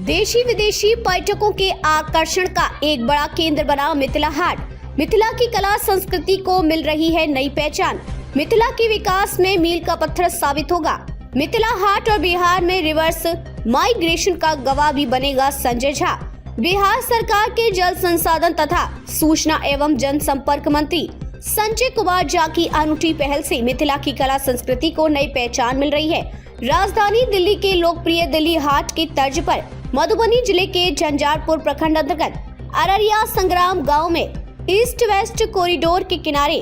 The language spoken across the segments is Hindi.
देशी विदेशी पर्यटकों के आकर्षण का एक बड़ा केंद्र बना मिथिला हाट। मिथिला की कला संस्कृति को मिल रही है नई पहचान। मिथिला के विकास में मील का पत्थर साबित होगा। मिथिला हाट और बिहार में रिवर्स माइग्रेशन का गवाह भी बनेगा संजय झा। बिहार सरकार के जल संसाधन तथा सूचना एवं जनसंपर्क मंत्री संजय कुमार झा की अनूठी पहल से मिथिला की कला संस्कृति को नई पहचान मिल रही है। राजधानी दिल्ली के लोकप्रिय दिल्ली हाट की तर्ज पर मधुबनी जिले के झंझारपुर प्रखंड अंतर्गत अररिया संग्राम गांव में ईस्ट वेस्ट कॉरिडोर के किनारे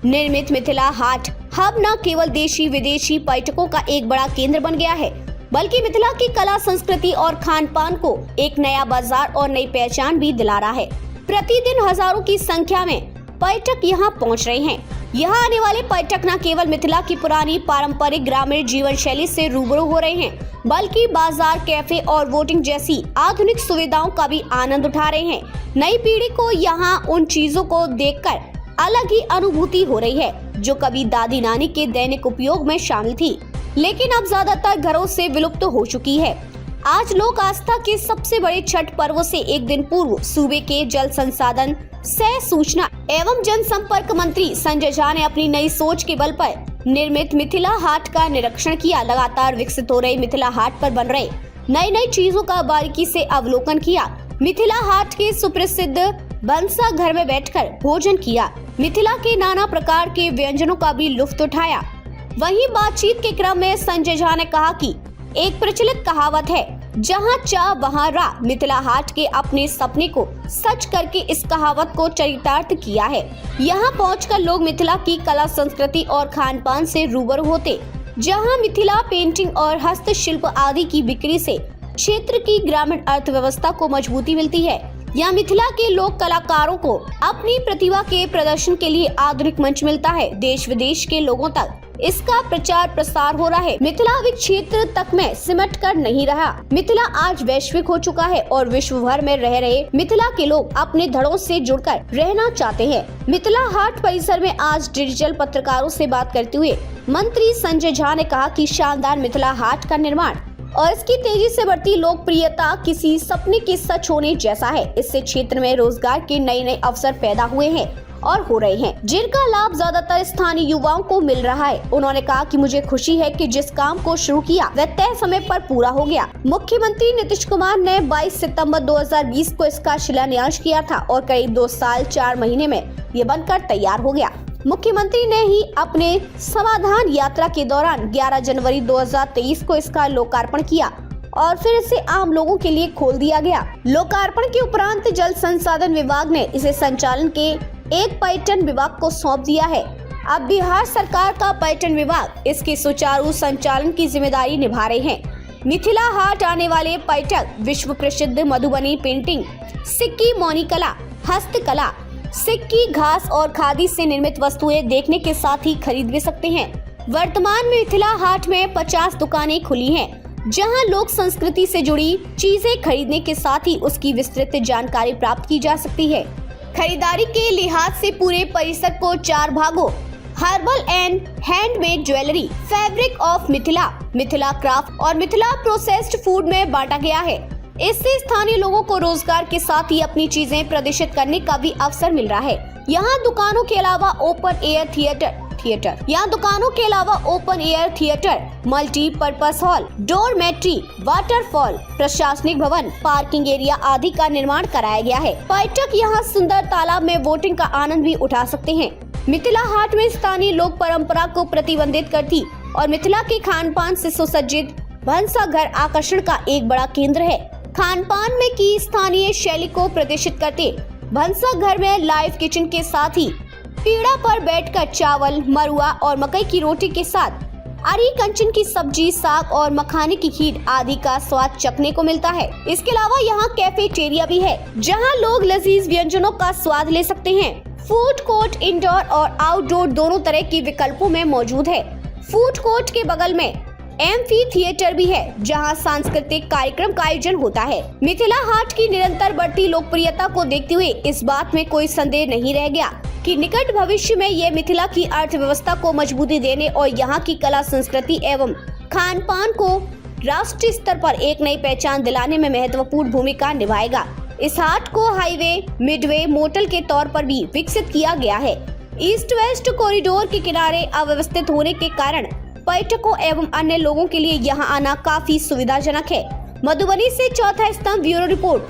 निर्मित मिथिला हाट हब न केवल देशी विदेशी पर्यटकों का एक बड़ा केंद्र बन गया है, बल्कि मिथिला की कला संस्कृति और खान पान को एक नया बाजार और नई पहचान भी दिला रहा है। प्रतिदिन हजारों की संख्या में पर्यटक यहां पहुंच रहे हैं। यहां आने वाले पर्यटक न केवल मिथिला की पुरानी पारंपरिक ग्रामीण जीवन शैली से रूबरू हो रहे हैं, बल्कि बाजार, कैफे और वोटिंग जैसी आधुनिक सुविधाओं का भी आनंद उठा रहे हैं। नई पीढ़ी को यहां उन चीजों को देखकर अलग ही अनुभूति हो रही है जो कभी दादी नानी के दैनिक उपयोग में शामिल थी, लेकिन अब ज्यादातर घरों से विलुप्त हो चुकी है। आज लोक आस्था के सबसे बड़े छठ पर्व से एक दिन पूर्व सूबे के जल संसाधन सह सूचना एवं जनसंपर्क मंत्री संजय झा ने अपनी नई सोच के बल पर निर्मित मिथिला हाट का निरीक्षण किया। लगातार विकसित हो रहे मिथिला हाट पर बन रहे नई चीजों का बारीकी से अवलोकन किया। मिथिला हाट के सुप्रसिद्ध बंसा घर में बैठकर भोजन किया। मिथिला के नाना प्रकार के व्यंजनों का भी लुत्फ उठाया। वहीं बातचीत के क्रम में संजय झा ने कहा कि एक प्रचलित कहावत है, जहां चाह वहां राह। मिथिला हाट के अपने सपने को सच करके इस कहावत को चरितार्थ किया है। यहां पहुंचकर लोग मिथिला की कला संस्कृति और खान पान से रूबरू होते, जहां मिथिला पेंटिंग और हस्तशिल्प आदि की बिक्री से क्षेत्र की ग्रामीण अर्थव्यवस्था को मजबूती मिलती है। यहाँ मिथिला के लोक कलाकारों को अपनी प्रतिभा के प्रदर्शन के लिए आधुनिक मंच मिलता है। देश विदेश के लोगों तक इसका प्रचार प्रसार हो रहा है। मिथिला अभी क्षेत्र तक में सिमट कर नहीं रहा। मिथिला आज वैश्विक हो चुका है और विश्व भर में रह रहे मिथिला के लोग अपने धड़ों से जुड़कर रहना चाहते हैं। मिथिला हाट परिसर में आज डिजिटल पत्रकारों से बात करते हुए मंत्री संजय झा ने कहा कि शानदार मिथिला हाट का निर्माण और इसकी तेजी से बढ़ती लोकप्रियता किसी सपने के सच होने जैसा है। इससे क्षेत्र में रोजगार के नए अवसर पैदा हुए हैं और हो रहे हैं, जिनका लाभ ज्यादातर स्थानीय युवाओं को मिल रहा है। उन्होंने कहा कि मुझे खुशी है कि जिस काम को शुरू किया वह तय समय पर पूरा हो गया। मुख्यमंत्री नीतीश कुमार ने 22 सितंबर 2020 को इसका शिलान्यास किया था और करीब 2 साल 4 महीने में ये बनकर तैयार हो गया। मुख्यमंत्री ने ही अपने समाधान यात्रा के दौरान 11 जनवरी 2023 को इसका लोकार्पण किया और फिर इसे आम लोगों के लिए खोल दिया गया। लोकार्पण के उपरांत जल संसाधन विभाग ने इसे संचालन के एक पर्यटन विभाग को सौंप दिया है। अब बिहार सरकार का पर्यटन विभाग इसके सुचारू संचालन की जिम्मेदारी निभा रहे हैं। मिथिला हाट आने वाले पर्यटक विश्व प्रसिद्ध मधुबनी पेंटिंग, सिक्की मौनी कला, हस्तकला, सिक्की, घास और खादी से निर्मित वस्तुएं देखने के साथ ही खरीद भी सकते हैं। वर्तमान में मिथिला हाट में 50 दुकानें खुली हैं, जहां लोक संस्कृति से जुड़ी चीजें खरीदने के साथ ही उसकी विस्तृत जानकारी प्राप्त की जा सकती है। खरीदारी के लिहाज से पूरे परिसर को 4 भागों herbal and handmade jewellery, fabric of Mithila, Mithila craft और मिथिला प्रोसेस्ड फूड में बांटा गया है। इससे स्थानीय लोगों को रोजगार के साथ ही अपनी चीजें प्रदर्शित करने का भी अवसर मिल रहा है। यहाँ दुकानों के अलावा open air theatre, multipurpose hall, dormitory, waterfall, प्रशासनिक भवन, पार्किंग एरिया आदि का निर्माण कराया गया है। पर्यटक यहाँ सुंदर तालाब में बोटिंग का आनंद भी उठा सकते हैं। मिथिला हाट में स्थानीय लोक परंपरा को प्रतिबंधित करती और मिथिला के खान पान से सुसज्जित भंसा घर आकर्षण का एक बड़ा केंद्र है। खान पान में की स्थानीय शैली को प्रदर्शित करते भंसा घर में लाइव किचन के साथ ही पीढ़ा पर बैठकर चावल, मरुआ और मकई की रोटी के साथ अरी कंचन की सब्जी, साग और मखाने की खीर आदि का स्वाद चखने को मिलता है। इसके अलावा यहाँ कैफेटेरिया भी है, जहाँ लोग लजीज व्यंजनों का स्वाद ले सकते हैं। फूड कोर्ट इंडोर और आउटडोर दोनों तरह के विकल्पों में मौजूद है। फूड कोर्ट के बगल में एम्फी थिएटर भी है, जहां सांस्कृतिक कार्यक्रम का आयोजन होता है। मिथिला हाट की निरंतर बढ़ती लोकप्रियता को देखते हुए इस बात में कोई संदेह नहीं रह गया कि निकट भविष्य में ये मिथिला की अर्थव्यवस्था को मजबूती देने और यहाँ की कला संस्कृति एवं खान पान को राष्ट्रीय स्तर पर एक नई पहचान दिलाने में महत्वपूर्ण भूमिका निभाएगा। इस हाट को हाईवे, मिडवे, मोटल के तौर पर भी विकसित किया गया है। ईस्ट वेस्ट कॉरिडोर के किनारे अव्यवस्थित होने के कारण पर्यटकों एवं अन्य लोगों के लिए यहां आना काफी सुविधाजनक है। मधुबनी से चौथा स्तंभ, ब्यूरो रिपोर्ट।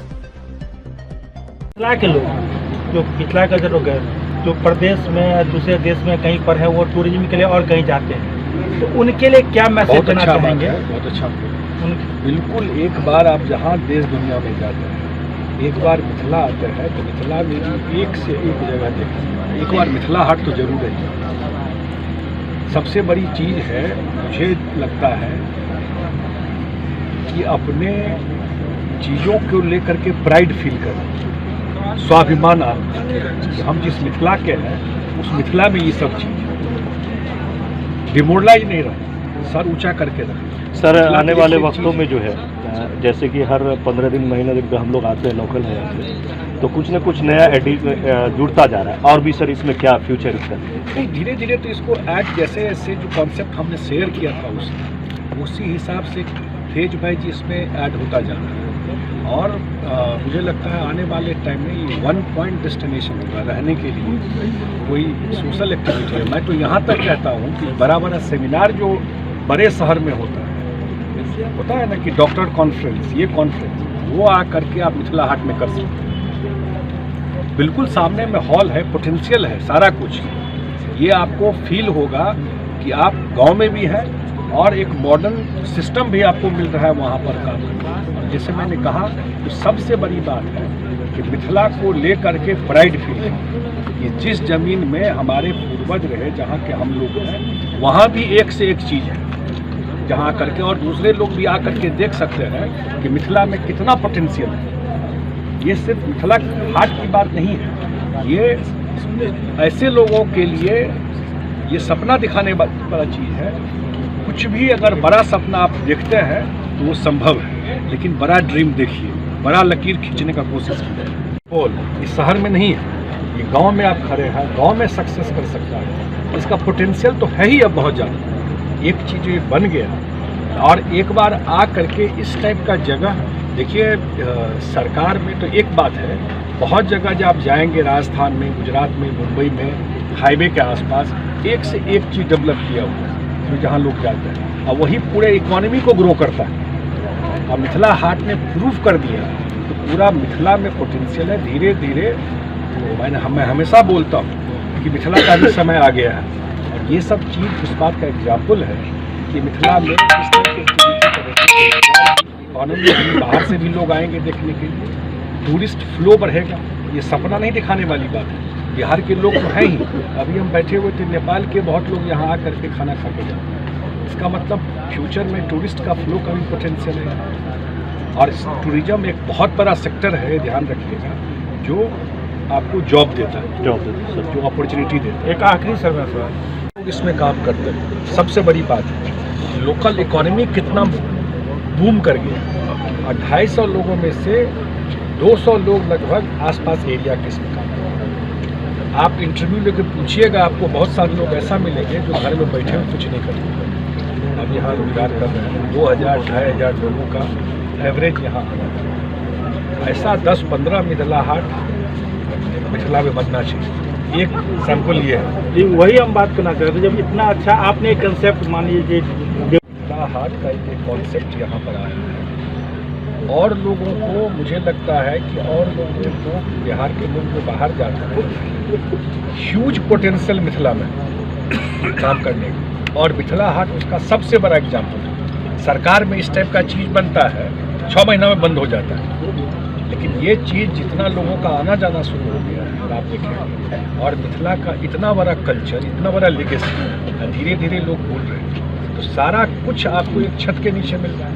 मिथिला के लोग जो मिथिला का जो लोग हैं, जो प्रदेश में दूसरे देश में कहीं पर है, वो टूरिज्म के लिए और कहीं जाते हैं, तो उनके लिए क्या मैसेज देना चाहेंगे? बहुत अच्छा, बिल्कुल। एक बार आप जहाँ देश दुनिया में जाते हैं, एक बार मिथिला आते हैं तो मिथिला में एक से एक जगह देखते। एक बार मिथिला हाट तो जरूर है। सबसे बड़ी चीज़ है, मुझे लगता है कि अपने चीज़ों को लेकर के प्राइड फील करें, स्वाभिमान आता है कि हम जिस मिथिला के हैं उस मिथिला में ये सब चीज़ डिमोरलाइज नहीं रहे, सर ऊंचा करके रहे। सर आने वाले वक्तों में जो है, जैसे कि हर 15 दिन महीने दिन हम लोग आते हैं लोकल है यहाँ से, तो कुछ न कुछ नया जुड़ता जा रहा है, और भी सर इसमें क्या फ्यूचर इसका? नहीं, धीरे धीरे तो इसको ऐड जैसे जैसे जो कॉन्सेप्ट हमने शेयर किया था उसी हिसाब से फेज वाइज इसमें ऐड होता जा रहा है। और मुझे लगता है आने वाले टाइम में ये 1 पॉइंट डेस्टिनेशन होगा रहने के लिए, कोई सोशल एक्टिविटी है। मैं तो यहाँ तक कहता हूँ कि बड़ा बड़ा सेमिनार जो बड़े शहर में होता है ना कि डॉक्टर कॉन्फ्रेंस, ये कॉन्फ्रेंस, वो आ करके आप मिथिला हाट में कर सकते हैं। बिल्कुल सामने में हॉल है, पोटेंशियल है, सारा कुछ। ये आपको फील होगा कि आप गांव में भी हैं और एक मॉडर्न सिस्टम भी आपको मिल रहा है वहाँ पर काम करना। और जैसे मैंने कहा, तो सबसे बड़ी बात है कि मिथिला को ले करके प्राइड फील है। ये जिस ज़मीन में हमारे पूर्वज रहे, जहाँ के हम लोग हैं, वहाँ भी एक से एक चीज़ है जहाँ करके, और दूसरे लोग भी आ करके देख सकते हैं कि मिथिला में कितना पोटेंशियल है। ये सिर्फ मिथिला हाट की बात नहीं है, ये ऐसे लोगों के लिए ये सपना दिखाने वाला चीज़ है। कुछ भी अगर बड़ा सपना आप देखते हैं तो वो संभव है, लेकिन बड़ा ड्रीम देखिए, बड़ा लकीर खींचने का कोशिश कीजिए। इस शहर में नहीं है, ये गांव में आप खड़े हैं, गांव में सक्सेस कर सकता है। इसका पोटेंशियल तो है ही अब बहुत ज़्यादा। एक चीज़ ये बन गया, और एक बार आ करके इस टाइप का जगह देखिए, सरकार में तो एक बात है, बहुत जगह जब आप जाएंगे राजस्थान में, गुजरात में, मुंबई में, हाईवे के आसपास एक से एक चीज़ डेवलप किया हुआ है तो जहाँ लोग जाते हैं, और वही पूरे इकोनॉमी को ग्रो करता है। और मिथिला हाट ने प्रूव कर दिया तो पूरा मिथिला में पोटेंशियल है। धीरे धीरे मैं हमेशा बोलता हूँ कि मिथिला का भी समय आ गया है, और ये सब चीज़ इस बात का एग्जाम्पल है कि मिथिला में इस तरह की इकोनॉमी, बाहर से भी लोग आएंगे देखने के लिए, टूरिस्ट फ्लो बढ़ेगा। ये सपना नहीं दिखाने वाली बात है, बिहार के लोग तो हैं ही। अभी हम बैठे हुए थे, नेपाल के बहुत लोग यहाँ आ करके खाना खा के जाते हैं। इसका मतलब फ्यूचर में टूरिस्ट का फ्लो का भी पोटेंशियल है, और टूरिज्म एक बहुत बड़ा सेक्टर है, ध्यान रखिएगा, जो आपको जॉब देता है, जो अपॉर्चुनिटी देता है। एक आखिरी सवाल, लोग इसमें काम करते हैं। सबसे बड़ी बात है लोकल इकोनॉमी कितना बूम कर गया, और 250 लोगों में से 200 लोग लगभग आसपास एरिया के इसमें काम करते हैं। आप इंटरव्यू लेकर पूछिएगा, आपको बहुत सारे लोग ऐसा मिलेंगे जो घर में बैठे हुए कुछ नहीं करते। अब यहाँ रोजगार कर रहे हैं, 2000-2500 लोगों का एवरेज यहाँ है। ऐसा 10-15 मिथिला हाट मिथिला में बनना चाहिए। एक सैंपल ये है, वही हम बात करना चाहते हैं। जब इतना अच्छा आपने एक कंसेप्ट मान लीजिए, मिथिला हाट का एक कॉन्सेप्ट यहाँ पर आया है, और लोगों को मुझे लगता है कि और लोगों को, बिहार के लोग जो बाहर जाते हैं, ह्यूज पोटेंशियल मिथिला में काम करने का, और मिथिला हाट उसका सबसे बड़ा एग्जाम्पल है। सरकार में इस टाइप का चीज़ बनता है, 6 महीना में बंद हो जाता है, लेकिन ये चीज़ जितना लोगों का आना जाना शुरू हो गया है, आप देखेंगे, और मिथिला का इतना बड़ा कल्चर, इतना बड़ा लेगेसी, धीरे धीरे लोग भूल रहे हैं, तो सारा कुछ आपको एक छत के नीचे मिल रहा है।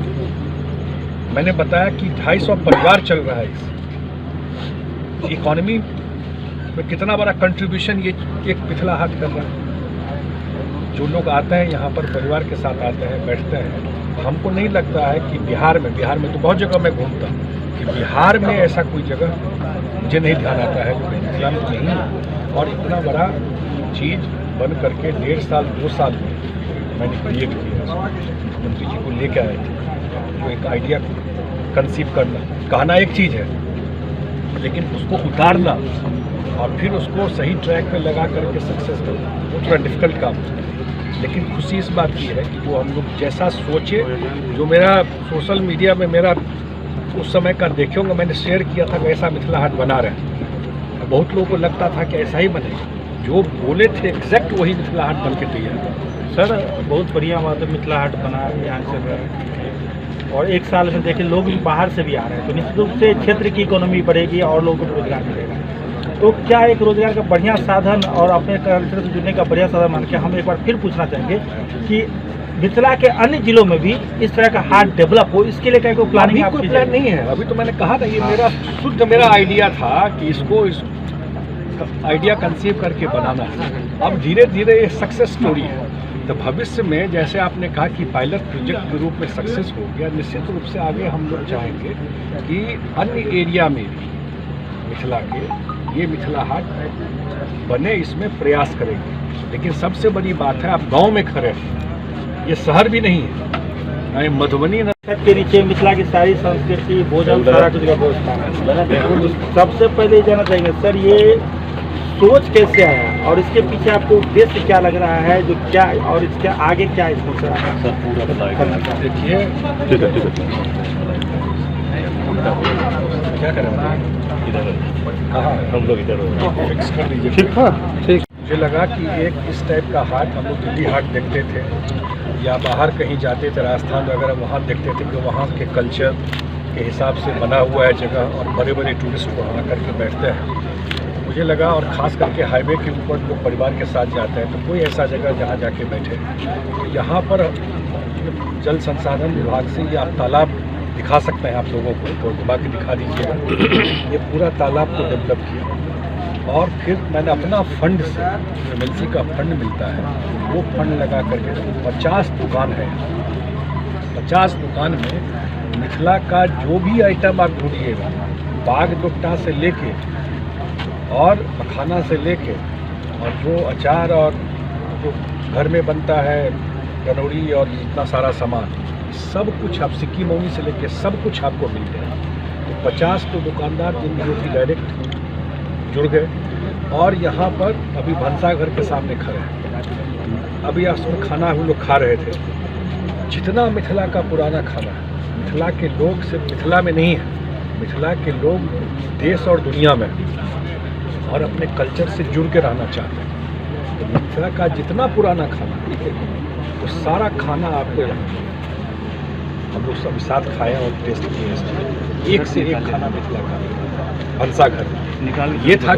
मैंने बताया कि 250 परिवार चल रहा है, इस इकोनॉमी में कितना बड़ा कंट्रीब्यूशन ये एक मिथिला हाट कर रहा है। जो लोग आते हैं यहाँ पर परिवार के साथ आते हैं, बैठते हैं, हमको नहीं लगता है कि बिहार में तो बहुत जगह मैं घूमता हूँ, कि बिहार में ऐसा कोई जगह मुझे नहीं ध्यान आता है जो मिथिला में नहीं है। और इतना बड़ा चीज़ बन करके 1.5 साल 2 साल में मैंने क्रिएट किया, मुख्यमंत्री जी को लेकर आए थे। जो एक आइडिया कंसीव करना, कहना एक चीज़ है, लेकिन उसको उतारना और फिर उसको सही ट्रैक पे लगा करके सक्सेस करना वो थोड़ा डिफिकल्ट काम है। लेकिन खुशी इस बात की है कि जो हम लोग जैसा सोचे, जो मेरा सोशल मीडिया में मेरा उस समय का देखे होंगे, मैंने शेयर किया था कि ऐसा मिथिला हाट बना रहे हैं। बहुत लोगों को लगता था कि ऐसा ही बनेगा, जो बोले थे एग्जैक्ट वही मिथिला हाट बन के तैयार है। सर बहुत बढ़िया बात है, मिथिला हाट बना यहाँ से, और एक साल में देखिए लोग भी बाहर से भी आ रहे हैं, तो निश्चित रूप से क्षेत्र की इकोनॉमी बढ़ेगी और लोगों को रोजगार मिलेगा। तो क्या एक रोजगार का बढ़िया साधन और अपने कल्चर से जुड़ने का बढ़िया साधन मान के हम एक बार फिर पूछना चाहेंगे कि मिथिला के अन्य जिलों में भी इस तरह का हाट डेवलप हो, इसके लिए क्या कोई प्लानिंग? कोई प्लान नहीं है अभी। तो मैंने कहा था ये मेरा शुद्ध मेरा आइडिया था कि इसको आइडिया कंसीव करके बनाना है। अब धीरे धीरे ये सक्सेस स्टोरी है, तो भविष्य में जैसे आपने कहा कि पायलट प्रोजेक्ट के रूप में सक्सेस हो गया, निश्चित रूप से आगे हम लोग चाहेंगे कि अन्य एरिया में भी मिथिला के ये मिथिला हाट बने, इसमें प्रयास करेंगे। लेकिन सबसे बड़ी बात है आप गांव में खड़े हैं, ये शहर भी नहीं है, मधुबनी के नीचे मिथिला की सारी संस्कृति, भोजन, सारा कुछ का व्यवस्था है। सबसे पहले जानना चाहेंगे सर, ये सोच कैसे आया और इसके पीछे आपको उद्देश्य क्या लग रहा है, जो क्या और इसके आगे क्या इसको सर पूरा बताइए। देखिए ठीक है क्या करें, कहाँ हम लोग इधर फिक्स कर लीजिए। ठीक है, ठीक। मुझे लगा कि एक इस टाइप का हाट हम लोग दिल्ली हाट देखते थे या बाहर कहीं जाते थे राजस्थान वगैरह, वहाँ देखते थे कि वहाँ के कल्चर के हिसाब से बना हुआ है जगह और बड़े बड़े टूरिस्ट वहाँ करके बैठते हैं। मुझे लगा, और ख़ास करके हाईवे के ऊपर लोग परिवार के साथ जाते हैं, तो कोई ऐसा जगह जहाँ जाके बैठे। यहाँ पर जल संसाधन विभाग से ये आप तालाब दिखा सकते हैं आप लोगों को, तो घुमा के दिखा दीजिएगा। ये पूरा तालाब को डेवलप किया और फिर मैंने अपना फंड से, एमएलसी का फंड मिलता है, वो फंड लगा करके 50 दुकान है। 50 दुकान में मिथिला का जो भी आइटम आप ढूंढिएगा, बाग दुपट्टा से लेके और मखाना से लेके और जो अचार और जो घर में बनता है गनौरी और इतना सारा सामान, सब कुछ आप सिक्की मौनी से लेके सब कुछ आपको मिल जाए। तो 50 तो दुकानदार जो कि डायरेक्ट जुड़ गए और यहाँ पर अभी भंसाघर के सामने खड़े हैं। अभी उसमें खाना हम लोग खा रहे थे। जितना मिथिला का पुराना खाना है, मिथिला के लोग सिर्फ मिथिला में नहीं है, मिथिला के लोग देश और दुनिया में और अपने कल्चर से जुड़ के रहना चाहते हैं। तो मिथिला का जितना पुराना खाना वो सारा खाना आपको यहाँ हम लोग सब साथ खाए और टेस्ट किए। एक से एक खाना मिथिला का भंसाघर ये था।